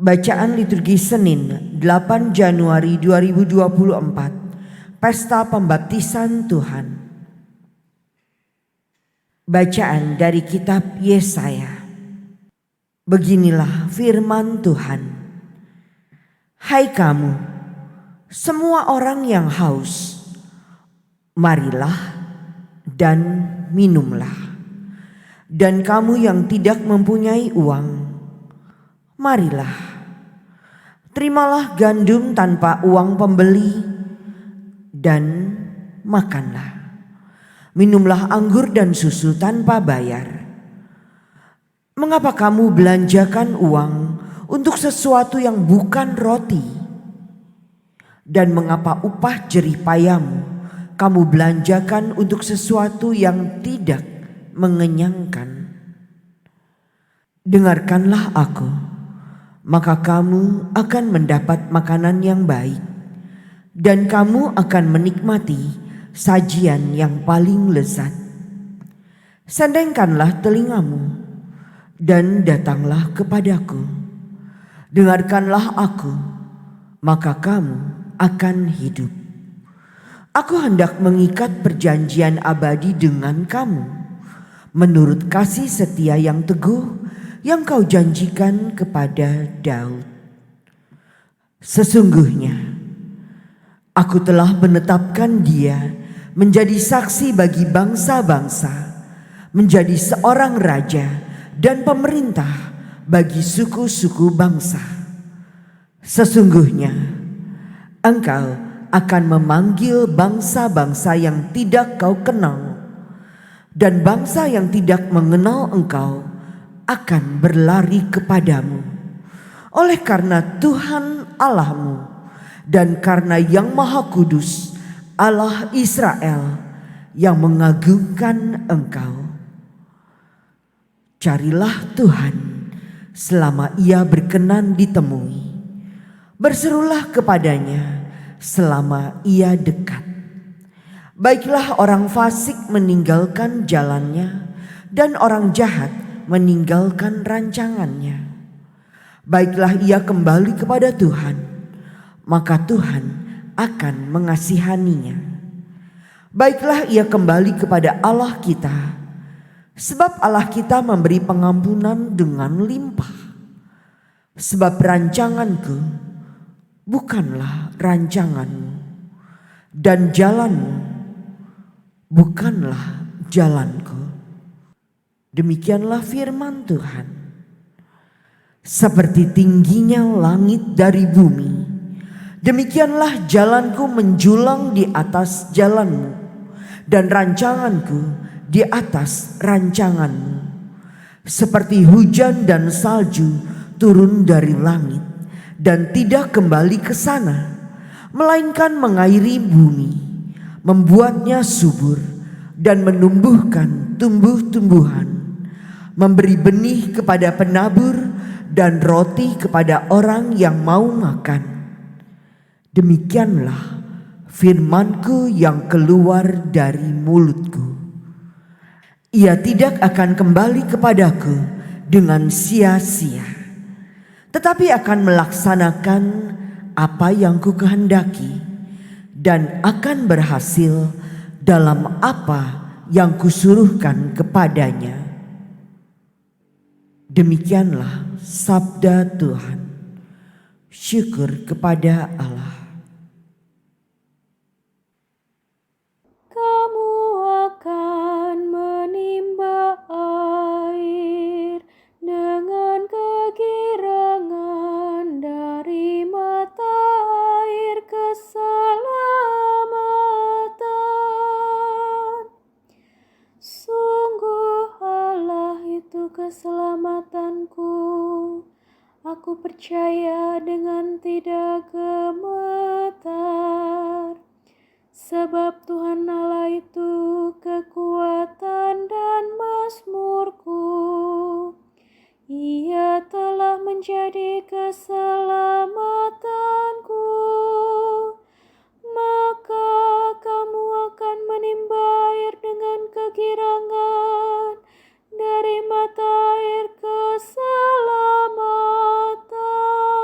Bacaan liturgi Senin 8 Januari 2024, Pesta Pembaptisan Tuhan. Bacaan dari kitab Yesaya. Beginilah firman Tuhan. Hai kamu, semua orang yang haus, marilah dan minumlah. Dan kamu yang tidak mempunyai uang, marilah. Terimalah gandum tanpa uang pembeli dan makanlah. Minumlah anggur dan susu tanpa bayar. Mengapa kamu belanjakan uang untuk sesuatu yang bukan roti? Dan mengapa upah jerih payahmu kamu belanjakan untuk sesuatu yang tidak mengenyangkan? Dengarkanlah aku, maka kamu akan mendapat makanan yang baik, dan kamu akan menikmati sajian yang paling lezat. Sandengkanlah telingamu dan datanglah kepadaku. Dengarkanlah aku, maka kamu akan hidup. Aku hendak mengikat perjanjian abadi dengan kamu, menurut kasih setia yang teguh yang kau janjikan kepada Daud. Sesungguhnya aku telah menetapkan dia menjadi saksi bagi bangsa-bangsa, menjadi seorang raja dan pemerintah bagi suku-suku bangsa. Sesungguhnya engkau akan memanggil bangsa-bangsa yang tidak kau kenal, dan bangsa yang tidak mengenal engkau akan berlari kepadamu. Oleh karena Tuhan Allahmu dan karena Yang Maha Kudus Allah Israel yang mengagungkan engkau. Carilah Tuhan selama Ia berkenan ditemui. Berserulah kepadanya selama Ia dekat. Baiklah orang fasik meninggalkan jalannya, dan orang jahat meninggalkan rancangannya. Baiklah ia kembali kepada Tuhan, maka Tuhan akan mengasihaninya. Baiklah ia kembali kepada Allah kita, sebab Allah kita memberi pengampunan dengan limpah. Sebab rancanganku bukanlah rancanganmu, dan jalanmu bukanlah jalanku. Demikianlah firman Tuhan. Seperti tingginya langit dari bumi, demikianlah jalanku menjulang di atas jalanmu, dan rancanganku di atas rancanganmu. Seperti hujan dan salju turun dari langit dan tidak kembali ke sana, melainkan mengairi bumi, membuatnya subur dan menumbuhkan tumbuh-tumbuhan, memberi benih kepada penabur dan roti kepada orang yang mau makan. Demikianlah firmanku yang keluar dari mulutku. Ia tidak akan kembali kepadaku dengan sia-sia, tetapi akan melaksanakan apa yang kukehendaki dan akan berhasil dalam apa yang kusuruhkan kepadanya. Demikianlah sabda Tuhan. Syukur kepada Allah. Kamu akan menimba air dengan kegirangan dari mata air keselamatan. Sungguh Allah itu keselamatanku. Aku percaya dengan tidak gemetar. Sebab Tuhan Allah itu kekuatan dan mazmurku. Ia telah menjadi keselamatanku. Maka kamu akan menimba air dengan kegirangan dari mata air keselamatan.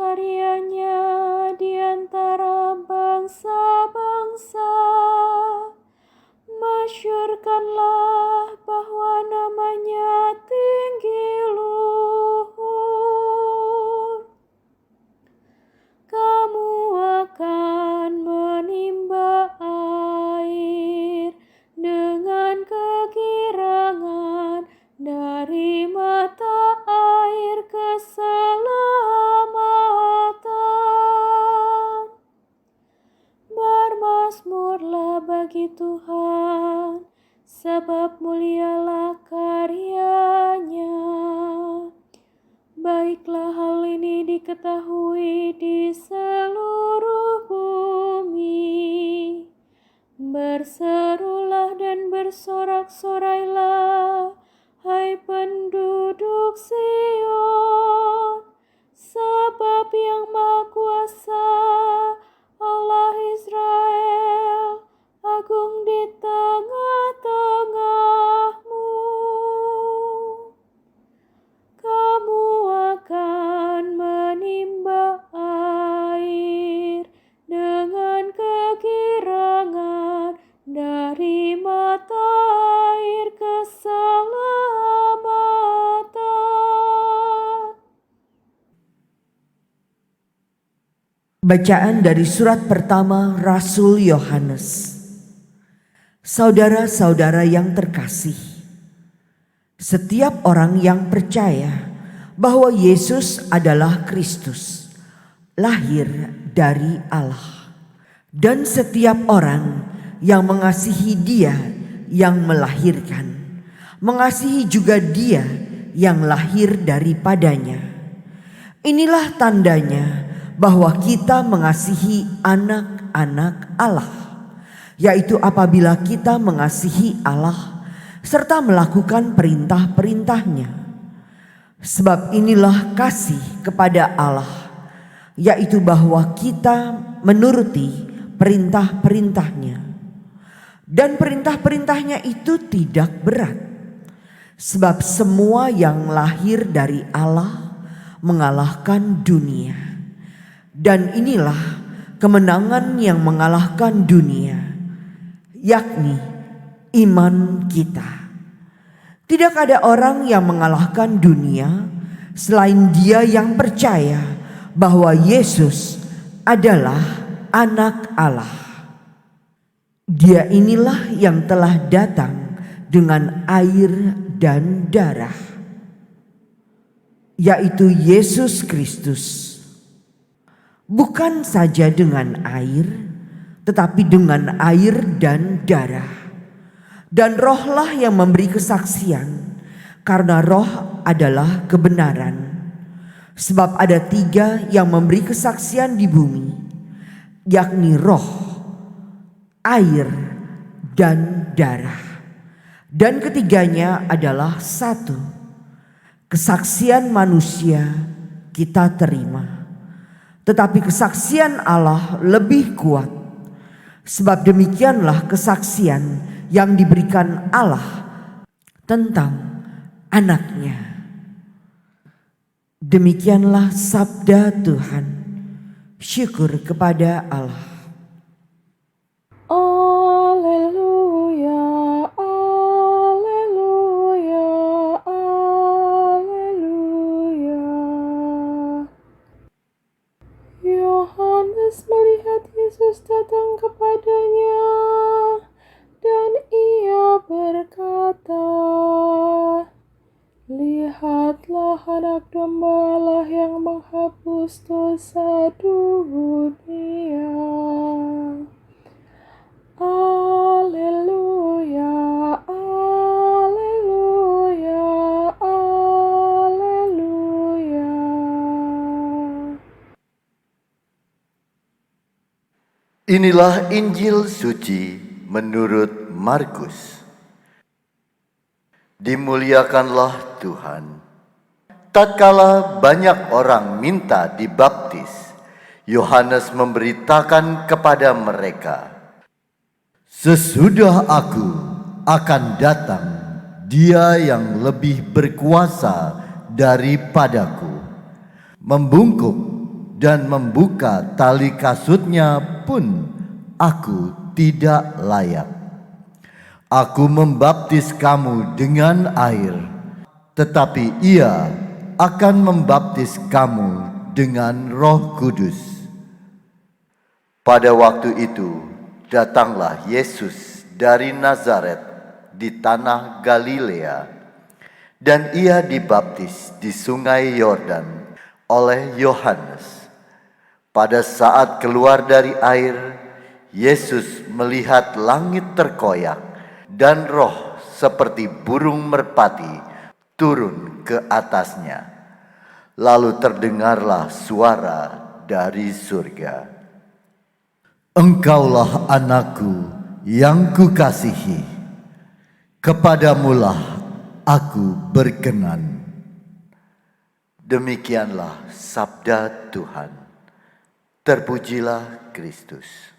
karyanya di antara bangsa-bangsa. Masyurkanlah bahwa namanya tinggi luhur. Kamu akan menimba air dengan kegirangan dari mata air keselamatan. Bermasmurlah bagi Tuhan, sebab mulialah karyanya. Baiklah hal ini diketahui di seluruh bumi. Berserulah dan bersorak-sorailah, hai penduduk Sion, sebab Yang Maha Kuasa, Allah Israel, agung di tengah-tengahmu. Kamu akan menimba air dengan kegirangan dari mata air keselamatan. Bacaan dari surat pertama Rasul Yohanes. Saudara-saudara yang terkasih, setiap orang yang percaya bahwa Yesus adalah Kristus, lahir dari Allah, dan setiap orang yang mengasihi Dia yang melahirkan, mengasihi juga Dia yang lahir daripadanya. Inilah tandanya bahwa kita mengasihi anak-anak Allah, yaitu apabila kita mengasihi Allah serta melakukan perintah-perintahnya. Sebab inilah kasih kepada Allah, yaitu bahwa kita menuruti perintah-perintahnya. Dan perintah-perintahnya itu tidak berat, sebab semua yang lahir dari Allah mengalahkan dunia. Dan inilah kemenangan yang mengalahkan dunia, yakni iman kita. Tidak ada orang yang mengalahkan dunia selain dia yang percaya bahwa Yesus adalah Anak Allah. Dia inilah yang telah datang dengan air dan darah, yaitu Yesus Kristus. Bukan saja dengan air, tetapi dengan air dan darah. Dan rohlah yang memberi kesaksian, karena roh adalah kebenaran. Sebab ada 3 yang memberi kesaksian di bumi, yakni roh, air, dan darah. Dan ketiganya adalah satu. Kesaksian manusia kita terima, tetapi kesaksian Allah lebih kuat. Sebab demikianlah kesaksian yang diberikan Allah tentang anaknya. Demikianlah sabda Tuhan. Syukur kepada Allah. Alleluia, alleluia, alleluia. Yohanes melihat Yesus datang kepadanya, dan ia berkata, "Lihatlah anak domba Allah yang menghapus dosa dunia." Alleluia, alleluia, alleluia. Inilah Injil suci menurut Markus. Dimuliakanlah Tuhan. Tatkala banyak orang minta dibaptis, Yohanes memberitakan kepada mereka, "Sesudah aku akan datang Dia yang lebih berkuasa daripadaku, membungkuk dan membuka tali kasutnya pun aku tidak layak. Aku membaptis kamu dengan air, tetapi Ia akan membaptis kamu dengan Roh Kudus. Pada waktu itu, datanglah Yesus dari Nazaret di tanah Galilea, dan Ia dibaptis di sungai Yordan oleh Yohanes. Pada saat keluar dari air, Yesus melihat langit terkoyak dan roh seperti burung merpati turun ke atasnya. Lalu terdengarlah suara dari surga, "Engkaulah anakku yang kukasihi, kepadamulah aku berkenan." Demikianlah sabda Tuhan. Terpujilah Kristus.